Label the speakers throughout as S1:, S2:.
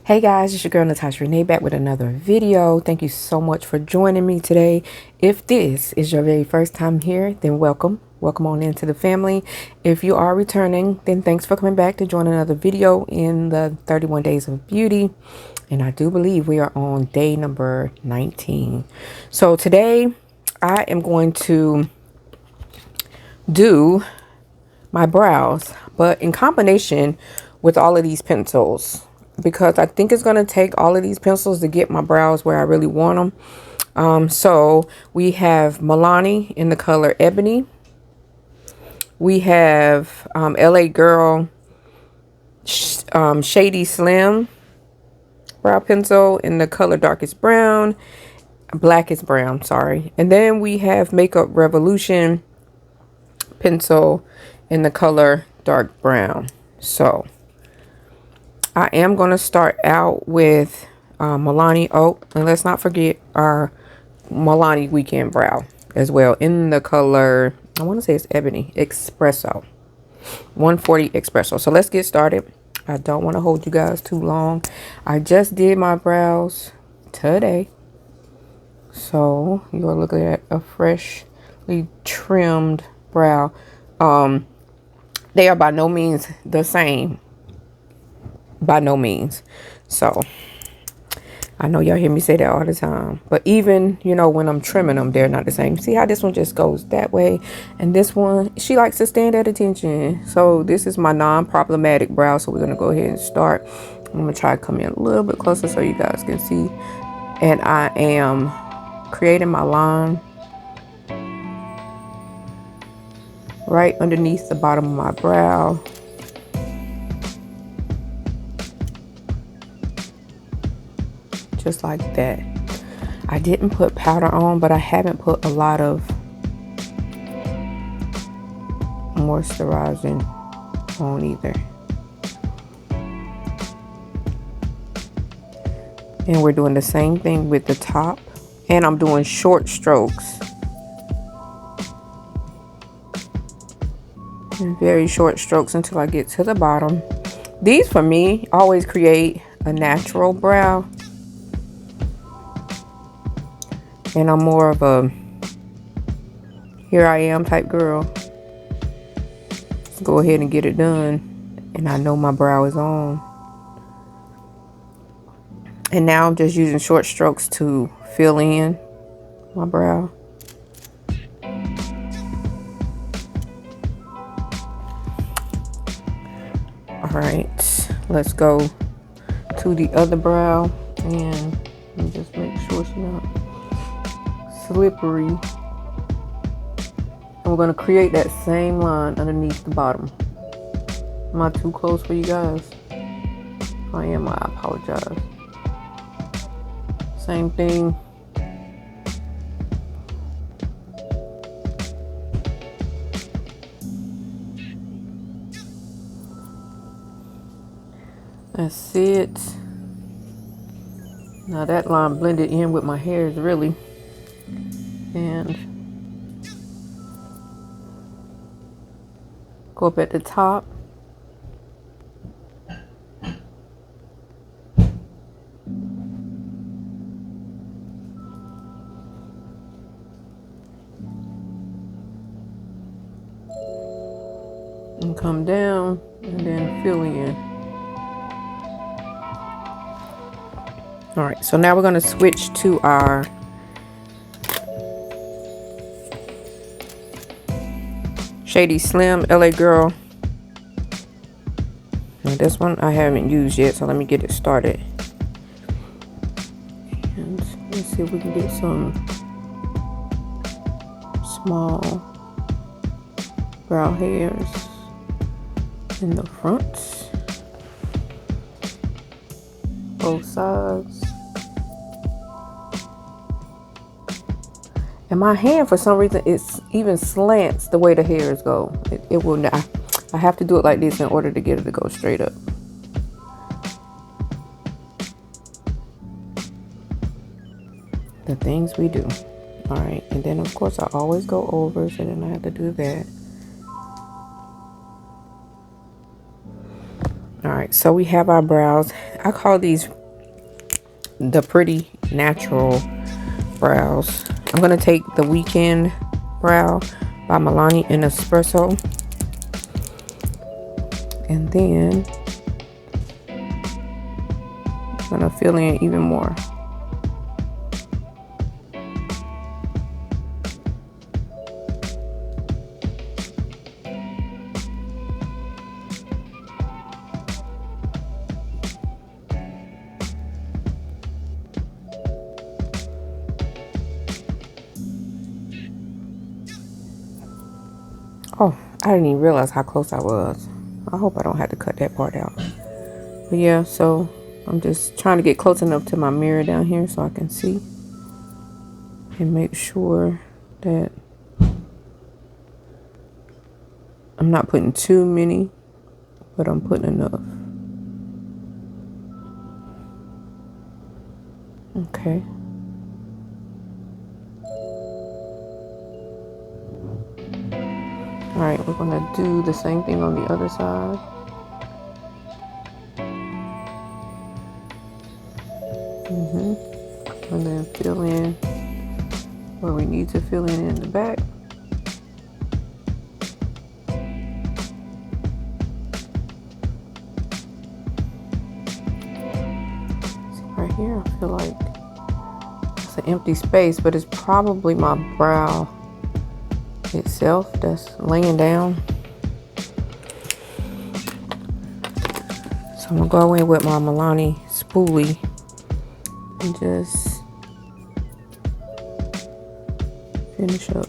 S1: Hey guys, it's your girl Natasha Renea back with another video. Thank you so much for joining me today. If this is your very first time here, then welcome. Welcome on into the family. If you are returning, then thanks for coming back to join another video in the 31 Days of Beauty. And I do believe we are on day number 19. So today I am going to do my brows, but in combination with all of these pencils, because I think it's going to take all of these pencils to get my brows where I really want them. So we have Malani in the color Ebony. We have LA Girl Shady Slim brow pencil in the color Darkest Brown. Blackest Brown, sorry. And then we have Makeup Revolution pencil in the color Dark Brown. So I am going to start out with Malani. Oh, and let's not forget our Malani Weekend Brow as well in the color, I want to say it's Ebony, Expresso. 140 Expresso. So let's get started. I don't want to hold you guys too long. I just did my brows today. So you're looking at a freshly trimmed brow. They are by no means the same. By no means. So I know y'all hear me say that all the time, but even, you know, when I'm trimming them, they're not the same. See how this one just goes that way, and this one, she likes to stand at attention. So this is my non-problematic brow. So we're gonna go ahead and start. I'm gonna try to come in a little bit closer so you guys can see. And I am creating my line right underneath the bottom of my brow. Just like that. I didn't put powder on, but I haven't put a lot of moisturizing on either. And we're doing the same thing with the top, and I'm doing short strokes, and very short strokes until I get to the bottom. These for me always create a natural brow. And I'm more of a here I am type girl. Let's go ahead and get it done. And I know my brow is on. And now I'm just using short strokes to fill in my brow. Alright, let's go to the other brow. And let me just make sure she's not slippery. And we're going to create that same line underneath the bottom. Am I too close for you guys? If I am, I apologize. Same thing. That's it. Now that line blended in with my hairs really. And go up at the top. And come down and then fill in. All right, so now we're going to switch to our Shady Slim LA Girl. Now this one I haven't used yet, so let me get it started. And let's see if we can get some small brow hairs in the front, both sides. And my hand, for some reason, it's even slants the way the hairs go. It will not. I have to do it like this in order to get it to go straight up. The things we do. All right, and then of course I always go over, so then I have to do that. All right, so we have our brows. I call these the pretty natural brows. I'm gonna take the Weekend Brow by Malani in Expresso, and then I'm gonna fill in even more. Oh, I didn't even realize how close I was. I hope I don't have to cut that part out. But yeah, so I'm just trying to get close enough to my mirror down here so I can see and make sure that I'm not putting too many, but I'm putting enough. Okay. All right, we're gonna do the same thing on the other side. And then fill in where we need to fill in the back. See right here, I feel like it's an empty space, but it's probably my brow itself that's laying down. So I'm gonna go in with my Malani spoolie and just finish up.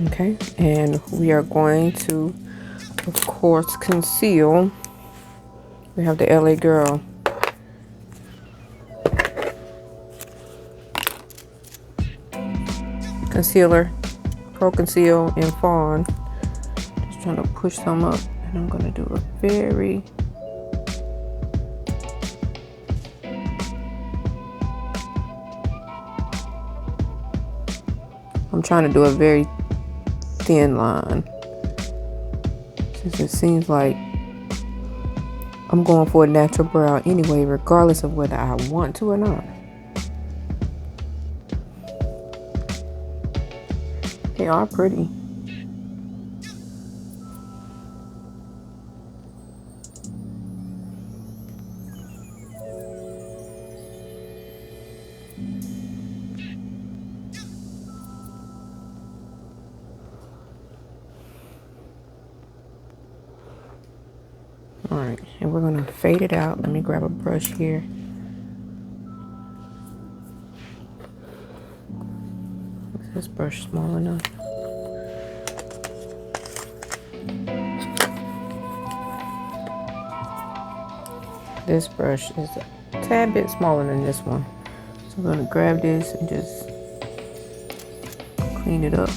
S1: Okay, and we are going to, of course, conceal. We have the LA Girl. Concealer, Pro Conceal in Fawn. Just trying to push some up, and I'm gonna do a very thin line, since it seems like I'm going for a natural brow anyway, regardless of whether I want to or not. They are pretty. All right, and we're gonna fade it out. Let me grab a brush here. Is this brush small enough? This brush is a tad bit smaller than this one. So I'm gonna grab this and just clean it up.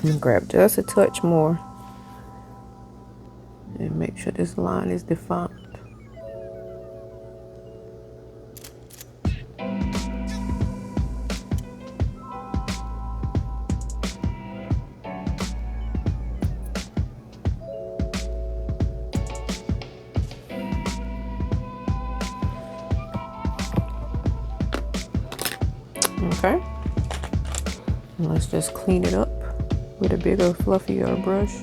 S1: I'm gonna grab just a touch more and make sure this line is defined. Okay, and let's just clean it up with a bigger, fluffier brush.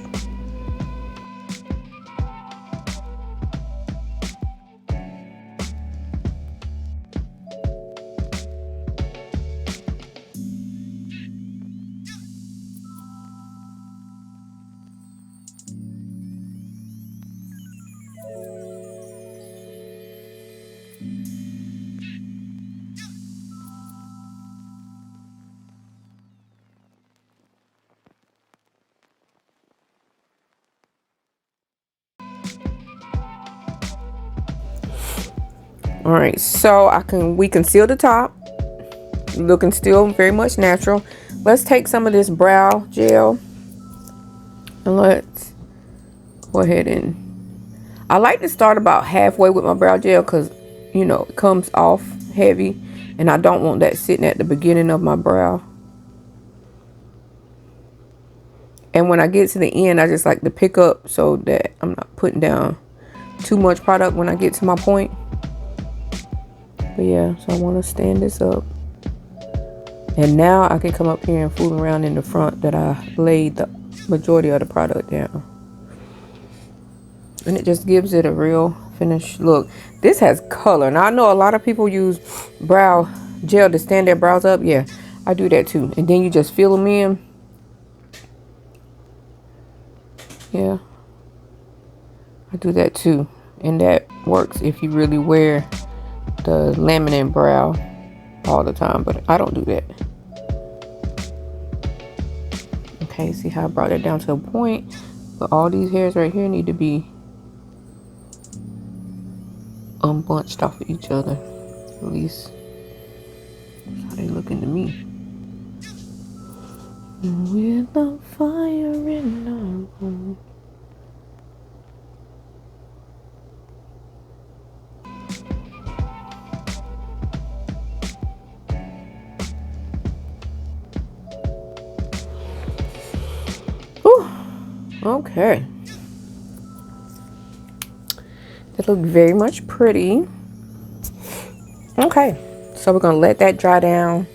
S1: All right, so we conceal the top, looking still very much natural. Let's take some of this brow gel and let's go ahead and, I like to start about halfway with my brow gel because, you know, it comes off heavy and I don't want that sitting at the beginning of my brow. And when I get to the end, I just like to pick up so that I'm not putting down too much product when I get to my point. But yeah, so I want to stand this up. And now I can come up here and fool around in the front that I laid the majority of the product down. And it just gives it a real finished look. This has color. Now I know a lot of people use brow gel to stand their brows up. Yeah, I do that too. And then you just fill them in. Yeah, I do that too. And that works if you really wear the laminate brow all the time. But I don't do that. Okay, see how I brought it down to a point? But all these hairs right here need to be unbunched off of each other. At least that's how they looking to me. With the fire in our home. Whew. Okay. They look very much pretty. Okay, so we're gonna let that dry down.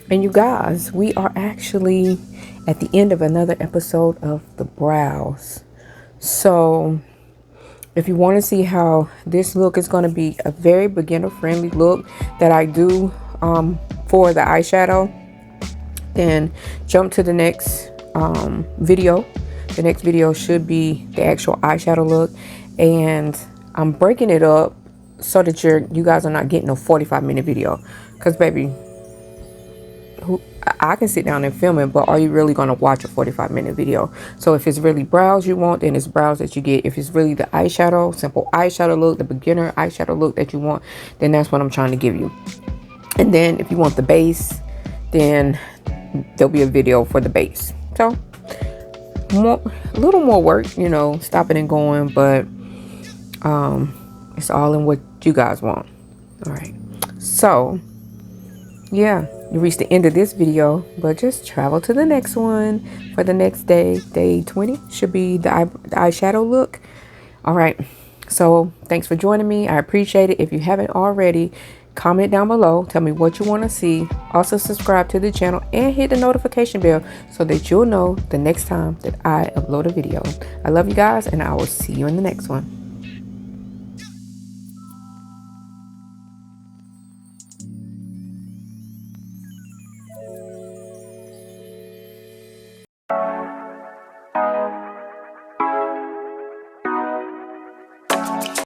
S1: And you guys, we are actually at the end of another episode of the brows. So if you want to see how this look is going to be a very beginner friendly look that I do for the eyeshadow, then jump to the next video. The next video should be the actual eyeshadow look, and I'm breaking it up so that you guys are not getting a 45-minute video, because baby, I can sit down and film it, but are you really going to watch a 45-minute video? So if it's really brows you want, then it's brows that you get. If it's really the eyeshadow, simple eyeshadow look, the beginner eyeshadow look that you want, then that's what I'm trying to give you. And then if you want the base, then there'll be a video for the base. So a little more work, you know, stopping and going, but it's all in what you guys want. All right, so yeah, you reached the end of this video, but just travel to the next one for the next day. Day 20 should be the eyeshadow look. All right, so thanks for joining me. I appreciate it. If you haven't already, comment down below, tell me what you want to see. Also subscribe to the channel and hit the notification bell so that you'll know the next time that I upload a video. I love you guys, and I will see you in the next one.